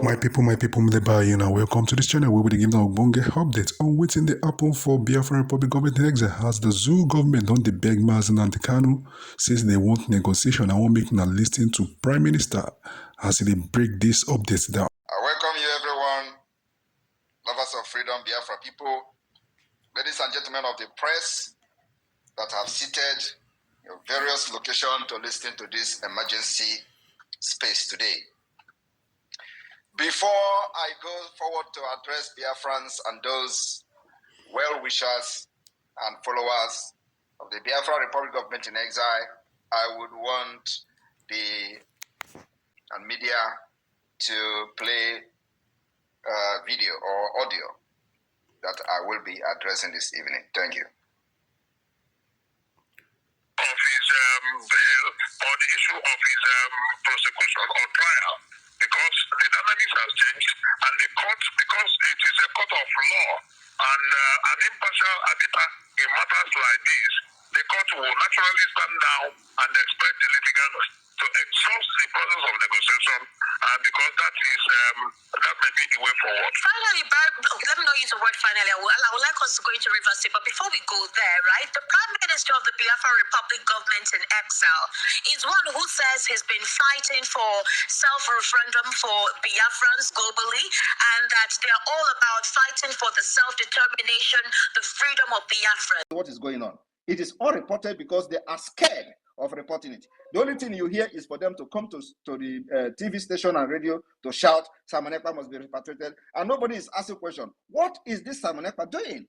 My people, welcome to this channel where we give now bonge updates on what's in the happen for Biafra Republic government in exile. As the zoo government don't the beg Mazen and the Kanu says they want negotiation and won't make na listening to Prime Minister as they break these updates down. I welcome you everyone, lovers of freedom, Biafra people, ladies and gentlemen of the press that have seated your various locations to listen to this emergency space today. Before I go forward to address Biafrans and those well-wishers and followers of the Biafra Republic government in exile, I would want the media to play video or audio that I will be addressing this evening. Thank you. Of his bail or the issue of his prosecution or trial, because the dynamics has changed, and the court, because it is a court of law and an impartial arbiter in matters like this, the court will naturally stand down and expect the litigants to exhaust the process of negotiation, because that is that may be the way forward. Finally, let me not use the word finally. I would like us to go into reverse it, but before we go there, right, the Prime Minister of the Biafra Republic government in exile is one who says he's been fighting for self-referendum for Biafrans globally, and that they're all about fighting for the self-determination, the freedom of Biafra. What is going on? It is all reported because they are scared of reporting it. The only thing you hear is for them to come to the TV station and radio to shout, Simon Ekpa must be repatriated, and nobody is asking a question. What is this Simon Ekpa doing?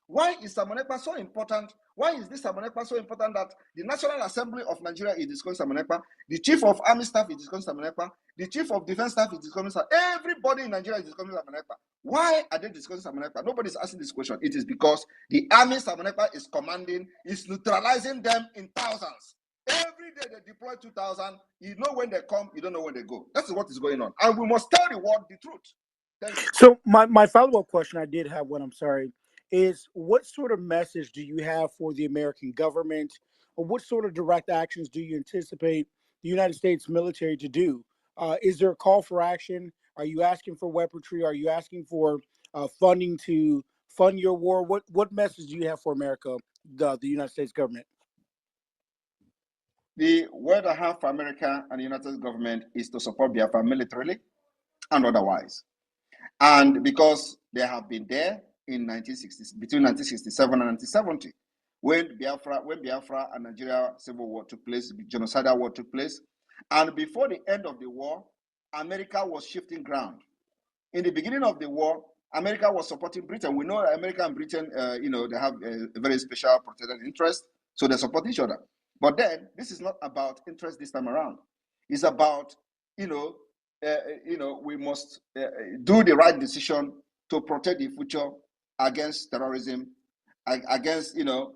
Why is Simon Ekpa so important? Why is this Simon Ekpa so important that the National Assembly of Nigeria is discussing Simon Ekpa, the Chief of Army Staff is discussing Simon Ekpa, the Chief of Defense Staff is discussing Simon Ekpa, everybody in Nigeria is discussing Simon Ekpa. Why are they discussing Simon Ekpa? Nobody is asking this question. It is because the army Simon Ekpa is commanding is neutralizing them in thousands. Every day they deploy 2,000. You know when they come, you don't know when they go. That's what is going on. And we must tell the world the truth. Thank you. So my follow-up question, I did have one, I'm sorry, is what sort of message do you have for the American government, or what sort of direct actions do you anticipate the United States military to do? Is there a call for action? Are you asking for weaponry? Are you asking for funding to fund your war? What message do you have for America, the United States government? The word I have for America and the United States government is to support Biafra militarily and otherwise. And because they have been there in between 1967 and 1970, when Biafra and Nigeria civil war took place, the genocidal war took place, and before the end of the war, America was shifting ground. In the beginning of the war, America was supporting Britain. We know that America and Britain, they have a very special protected interest, so they support each other. But then, this is not about interest this time around. It's about, we must do the right decision to protect the future against terrorism, against, a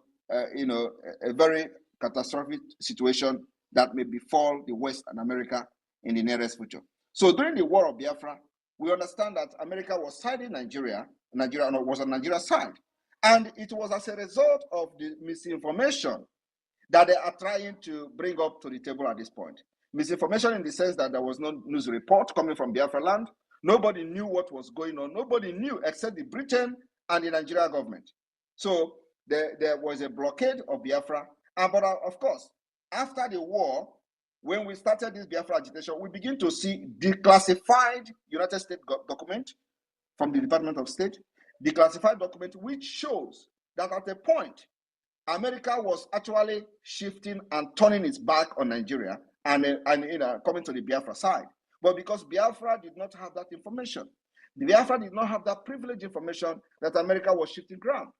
very catastrophic situation that may befall the West and America in the nearest future. So during the War of Biafra, we understand that America was siding Nigeria was on Nigeria's side. And it was as a result of the misinformation that they are trying to bring up to the table at this point. Misinformation in the sense that there was no news report coming from Biafra land. Nobody knew what was going on. Nobody knew except the Britain and the Nigeria government. So there was a blockade of Biafra. But of course, after the war, when we started this Biafra agitation, we begin to see declassified United States document from the Department of State, declassified document which shows that at a point, America was actually shifting and turning its back on Nigeria and coming to the Biafra side. But because Biafra did not have that information, Biafra did not have that privileged information that America was shifting ground.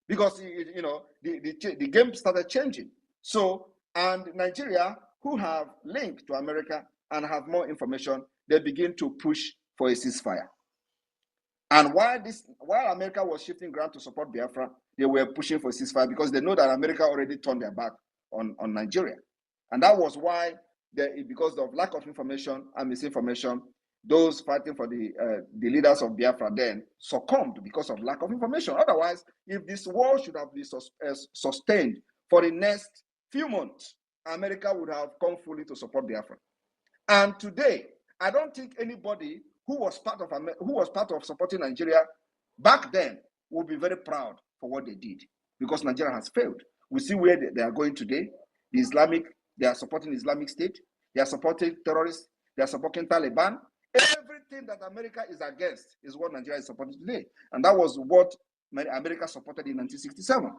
Because, the game started changing. So, and Nigeria, who have linked to America and have more information, they begin to push for a ceasefire. And while America was shifting ground to support Biafra, they were pushing for ceasefire because they know that America already turned their back on Nigeria. And that was why, because of lack of information and misinformation, those fighting for the leaders of Biafra then succumbed because of lack of information. Otherwise, if this war should have been sustained for the next few months, America would have come fully to support Biafra. And today, I don't think anybody who was part of supporting Nigeria back then will be very proud for what they did, because Nigeria has failed. We see where they are going today. They are supporting Islamic State. They are supporting terrorists. They are supporting Taliban. Everything that America is against is what Nigeria is supporting today. And that was what America supported in 1967.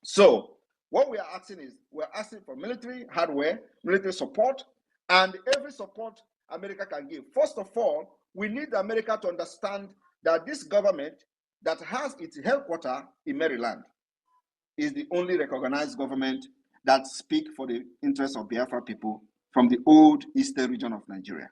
So what we are asking is, we're asking for military hardware, military support, and every support America can give. First of all, we need America to understand that this government that has its headquarters in Maryland is the only recognized government that speaks for the interests of Biafra people from the old eastern region of Nigeria.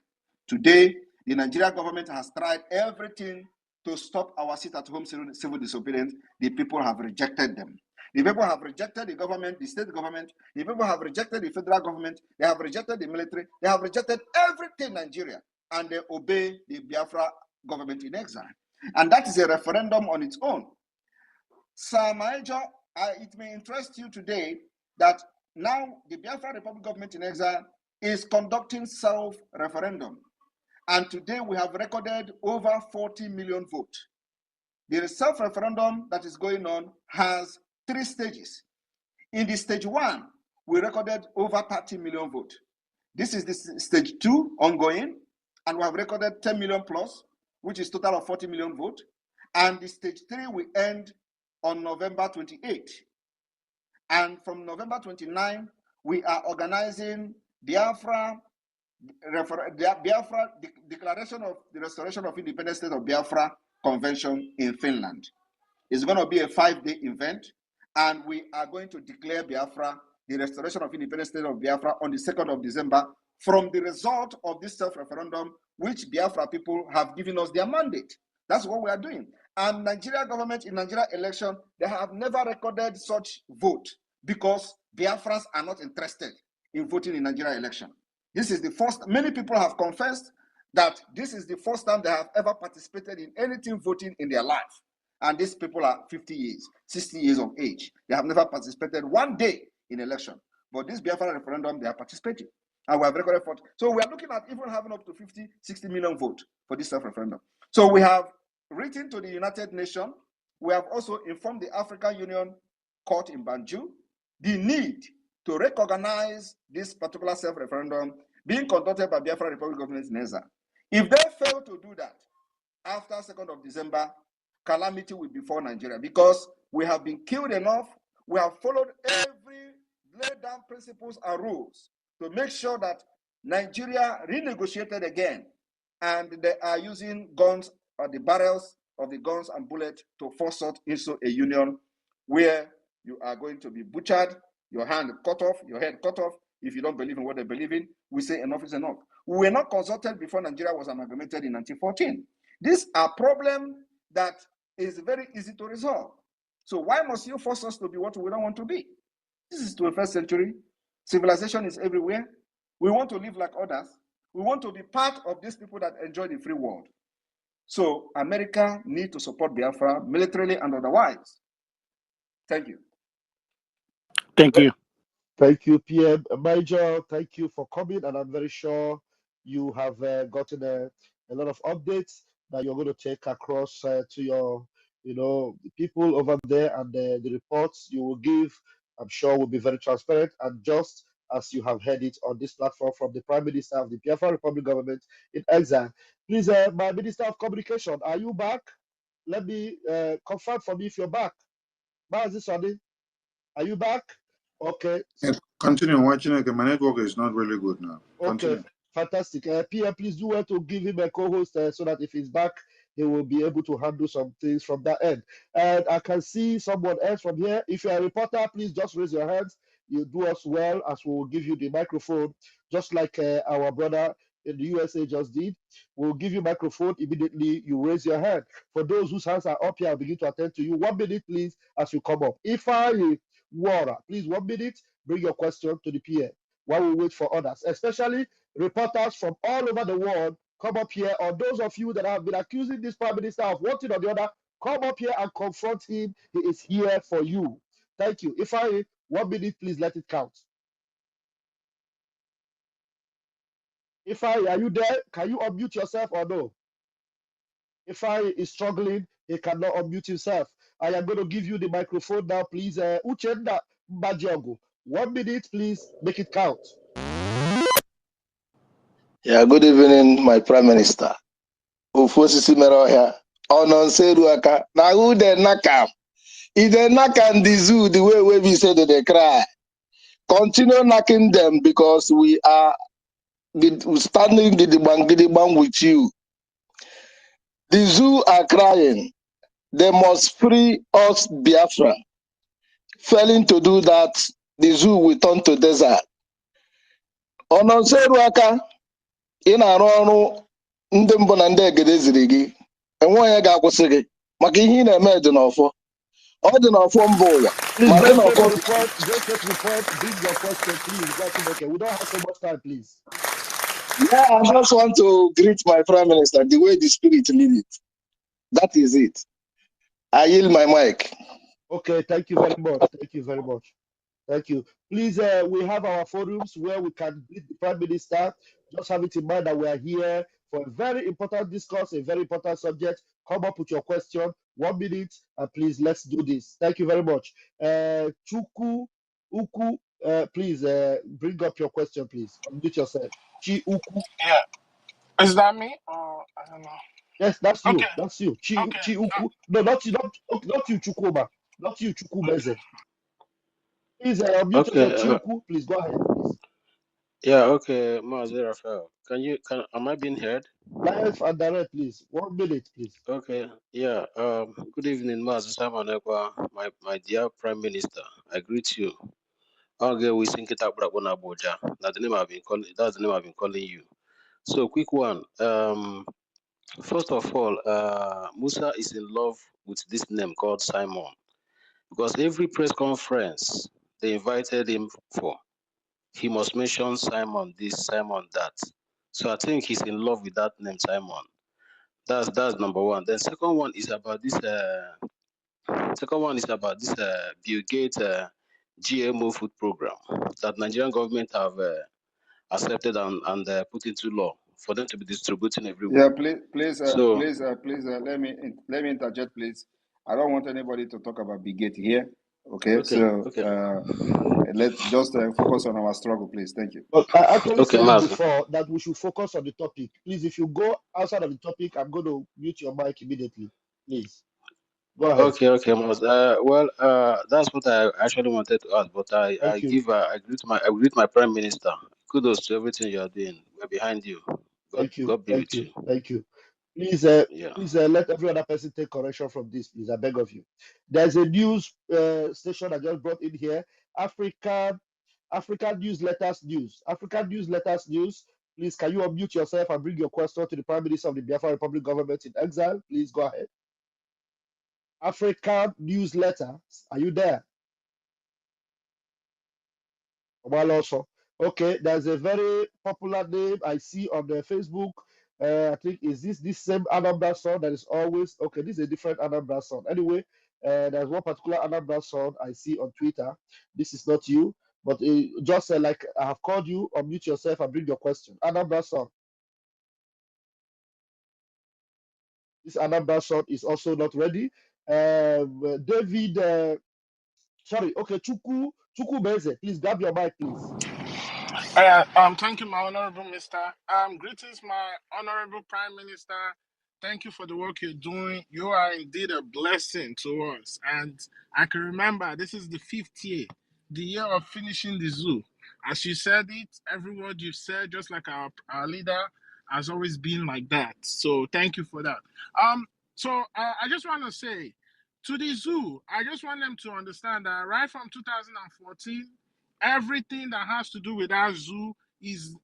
Today, the Nigerian government has tried everything to stop our sit-at-home civil disobedience. The people have rejected them. The people have rejected the government, the state government. The people have rejected the federal government. They have rejected the military. They have rejected everything in Nigeria, and they obey the Biafra government in exile. And that is a referendum on its own. Sir Major, it may interest you today that now the Biafra Republic government in exile is conducting self-referendum. And today we have recorded over 40 million votes. The self-referendum that is going on has 3 stages. In the stage 1, we recorded over 30 million votes. This is the stage 2 ongoing, and we have recorded 10 million plus, which is total of 40 million votes. And the stage 3 will end on November 28. And from November 29, we are organizing Biafra Declaration of the Restoration of Independent State of Biafra Convention in Finland. It's going to be a 5-day event, and we are going to declare Biafra, the Restoration of Independent State of Biafra, on the 2nd of December from the result of this self-referendum, which Biafra people have given us their mandate. That's what we are doing. And Nigeria government in Nigeria election, they have never recorded such vote because Biafrans are not interested in voting in Nigeria election. This is the first, many people have confessed that this is the first time they have ever participated in anything voting in their life. And these people are 50 years, 60 years of age. They have never participated one day in election. But this Biafra referendum, they are participating. And we have recorded for. So we are looking at even having up to 50, 60 million votes for this self-referendum. So we have written to the United Nations. We have also informed the African Union Court in Banjul the need to recognize this particular self-referendum being conducted by Biafra Republic government in exile. If they fail to do that, after 2nd of December, calamity will befall Nigeria, because we have been killed enough. We have followed every laid down principles and rules to make sure that Nigeria renegotiated again, and they are using guns, or the barrels of the guns and bullets, to force us into a union where you are going to be butchered, your hand cut off, your head cut off. If you don't believe in what they believe in, we say enough is enough. We were not consulted before Nigeria was amalgamated in 1914. These are problems that is very easy to resolve. So why must you force us to be what we don't want to be? This is 21st century. Civilization is everywhere. We want to live like others. We want to be part of these people that enjoy the free world. So America needs to support Biafra militarily and otherwise. Thank you. Thank you. Thank you, PM Major. Thank you for coming, and I'm very sure you have gotten a lot of updates that you're going to take across to your, people over there, and the reports you will give, I'm sure, will be very transparent, and just as you have heard it on this platform from the Prime Minister of the Biafra Republic government in exile. Please, my Minister of Communication, are you back? Let me confirm for me if you're back. Mazi Sadi, are you back? Okay. Continue watching. My network is not really good now. Continue. Okay, fantastic. PM, please do well to give him a co-host so that if he's back, he will be able to handle some things from that end. And I can see someone else from here. If you're a reporter, please just raise your hands. You do us well, as we will give you the microphone, just like our brother in the USA just did. We'll give you microphone immediately. You raise your hand. For those whose hands are up here, I'll begin to attend to you. 1 minute, please, as you come up. If I water, please 1 minute. Bring your question to the PM while we wait for others, especially reporters from all over the world. Come up here, or those of you that have been accusing this Prime Minister of one thing or the other, come up here and confront him. He is here for you. Thank you. If I 1 minute, please let it count. If I are you there? Can you unmute yourself or no? Ify is struggling. He cannot unmute himself. I am going to give you the microphone now, please. Uchenda Mbadiogo. 1 minute, please. Make it count. Yeah, good evening, my Prime Minister. Ofosisi Meroya. Ononseru aka. Na who dey knock am? If they knock am the zoo, the way we say that they cry. Continue knocking them because we are standing gidigban with you. The zoo are crying. They must free us, Biafra. Failing to do that, the zoo will turn to desert. Ononseru aka. Ị na-arụ ọrụ ndị mbụ na ndị egede ziri gị enwe onye ga-akwụsị gị maka ihe ị na-eme dị n'ọfọ ọ dị n'ọfọ mba ụwa Please, ma dị go straight n'ọfọ to the point. Go straight to the point. Bring your question, please. Okay. We don't have so much time, please. yeah, I just want to greet my Prime Minister the way the spirit lead it. That is it. I yield my mic. Okay, thank you very much. Thank you very much. Thank you. Please, we have our forums where we can greet the Prime Minister. Just have it in mind that we are here for a very important discourse, a very important subject. Come up with your question, 1 minute, and please, let's do this. Thank you very much. Chuku, Uku, please bring up your question, please. Unmute yourself. Chi Uku. Yeah. Is that me? Or I don't know. Yes, that's you. Okay. That's you. Chi Okay. Uku. No, not you, not you, Chukuma. Not you, Chukwubeze. Please unmute Okay, yourself. Chi Uku, please go ahead, please. yeah, okay, Mazi Raphael. Am I being heard? Live and direct, please. 1 minute, please. Okay, yeah. Good evening, Mazi Simon Ekwa, my dear Prime Minister. I greet you. Okay, we think it up Abuja. That's the name I've been calling. That's the name I've been calling you. So, quick one. First of all, Musa is in love with this name called Simon because every press conference they invited him for, he must mention Simon this, Simon that. So I think he's in love with that name, Simon. That's number one. Then second one is about this. Bill Gates GMO food program that Nigerian government have accepted and put into law for them to be distributing everywhere. Yeah, please, So let me interject, please. I don't want anybody to talk about Big Gate here. Okay, okay, so okay, let's just focus on our struggle, please. Thank you. But I actually okay, said it Master. before that we should focus on the topic. Please, if you go outside of the topic, I'm going to mute your mic immediately. Please, go ahead. Okay, Master. That's what I actually wanted to ask, but Thank you. I greet my Prime Minister. Kudos to everything you are doing. We're behind you. Thank you. God be Thank with you. you. Thank you. Please, Yeah. let every other person take correction from this, please. I beg of you. There's a news station I just brought in here. African Newsletters News. African Newsletters News. Please, can you unmute yourself and bring your question to the Prime Minister of the Biafra Republic government in exile? Please go ahead. African Newsletters. Are you there? Well, also. Okay, there's a very popular name I see on the Facebook. I think is this same Anambra son that is always okay. This is a different Anambra son. Anyway, there's one particular Anambra son I see on Twitter. This is not you, but just like I have called you, unmute yourself and bring your question. Anambra son. This Anambra son is also not ready. David, sorry, okay, Chuku Beze, please grab your mic, please. Thank you, my honorable Mister. Greetings, my honorable Prime Minister. Thank you for the work you're doing. You are indeed a blessing to us. And I can remember this is the 5th year, the year of finishing the zoo. As you said it, every word you said, just like our leader, has always been like that. So thank you for that. I just want to say to the zoo, I just want them to understand that right from 2014, everything that has to do with that zoo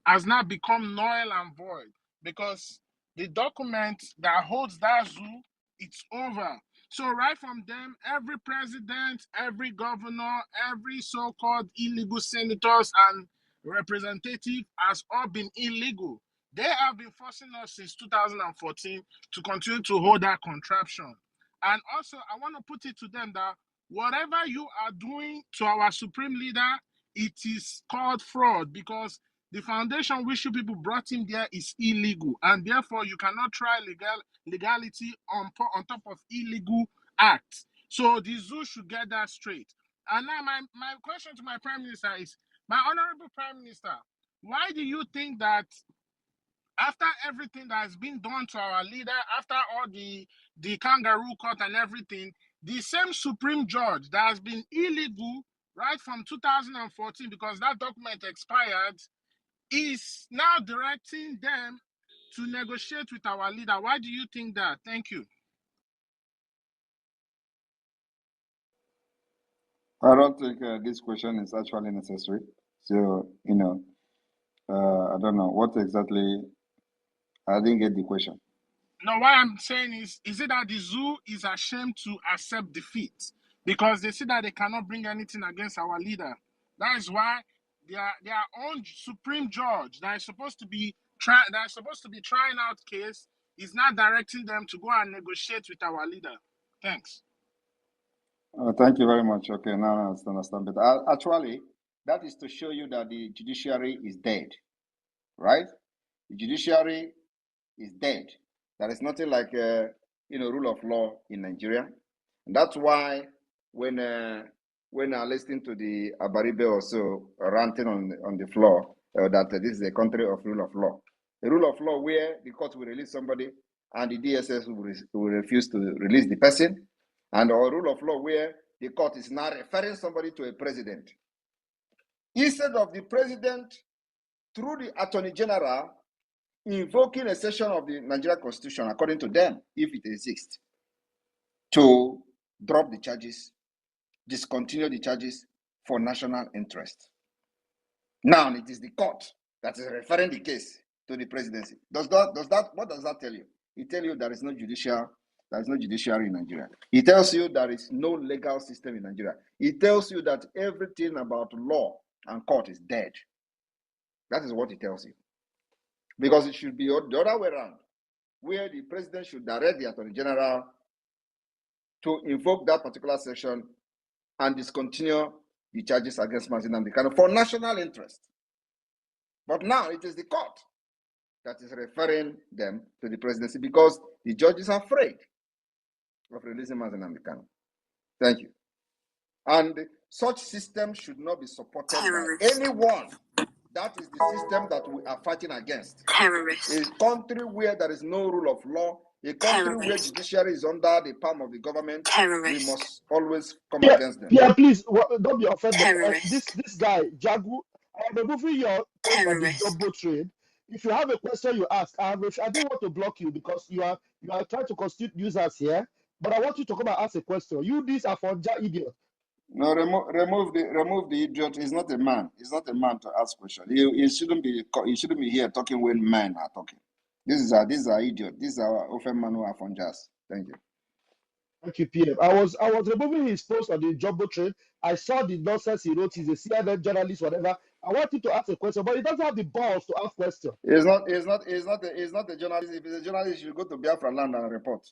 has now become null and void because the document that holds that zoo, it's over. So right from them, every president, every governor, every so-called illegal senators and representative has all been illegal. They have been forcing us since 2014 to continue to hold that contraption. And also, I want to put it to them that whatever you are doing to our supreme leader, it is called fraud because the foundation which you people brought him there is illegal, and therefore you cannot try legality on top of illegal acts. So the zoo should get that straight. And now my question to my Prime Minister is, my honorable Prime Minister, why do you think that after everything that has been done to our leader, after all the kangaroo court and everything, the same Supreme Judge that has been illegal right from 2014 because that document expired is now directing them to negotiate with our leader? Why do you think that? Thank you. I don't think this question is actually necessary. So, I don't know what exactly. I didn't get the question. No, what I'm saying is it that the zoo is ashamed to accept defeat because they see that they cannot bring anything against our leader. That is why their own Supreme Judge that is supposed to be trying out case is not directing them to go and negotiate with our leader. Thanks. Thank you very much. Okay, now I understand. But actually, that is to show you that the judiciary is dead, right? The judiciary is dead. There is nothing like rule of law in Nigeria, and that's why when I listened to the Abaribe also ranting on the floor that this is a country of rule of law, a rule of law where the court will release somebody and the DSS will refuse to release the person, and a rule of law where the court is now referring somebody to a president instead of the president through the attorney general invoking a section of the Nigerian Constitution, according to them, if it exists, to drop the charges, discontinue the charges for national interest. Now it is the court that is referring the case to the presidency. What does that tell you? It tells you there is no judiciary in Nigeria. It tells you there is no legal system in Nigeria. It tells you that everything about law and court is dead. That is what it tells you. Because it should be the other way around, where the president should direct the attorney general to invoke that particular section and discontinue the charges against Mazin Nnamdi Kanu for national interest. But now it is the court that is referring them to the presidency because the judge is afraid of releasing Mazin Nnamdi Kanu. Thank you. And such system should not be supported by anyone. That is the system that we are fighting against. A country where there is no rule of law, a country where judiciary is under the palm of the government, we must always come against them. Yeah, please, don't be offended. This guy, Jagu, I am removing your thing on the double trade. If you have a question you ask, I don't want to block you because you are trying to constitute users here, but I want you to come and ask a question. You, this Afonja idiot. No, remove the idiot. He's not a man. He's not a man to ask questions. He shouldn't be here talking when men are talking. This is our idiot. This is our often man who are from jazz. Thank you. Thank you, PM. I was removing his post on the jumbo trade. I saw the nonsense he wrote. He's a CNN journalist, whatever. I want him to ask a question, but he doesn't have the balls to ask questions. He's not a journalist. If he's a journalist, he should go to Biafra land and report.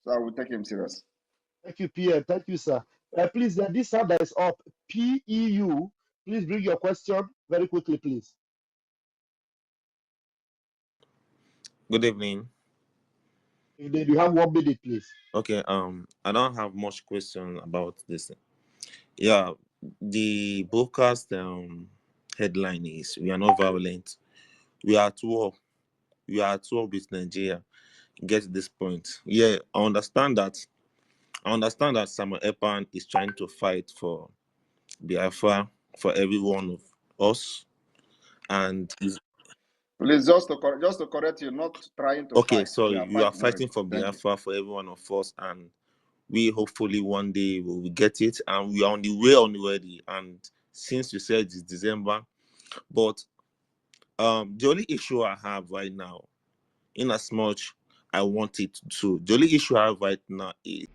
So I will take him serious. Thank you, PM. Thank you, sir. Please, this hand that is up, PEU, please bring your question very quickly, please. Good evening. You have 1 minute, please. Okay. I don't have much question about this. Yeah, the broadcast headline is "We are not violent. We are at war. We are at war with Nigeria." Get this point. Yeah, I understand that Samuel Epan is trying to fight for Biafra for every one of us, and please just to correct you, not trying to okay. fight. So you are fighting for Biafra for every one of us, and we hopefully one day will get it, and we are on the way already. And since you said it's December, but the only issue I have right now, in as much I want it to, the only issue I have right now is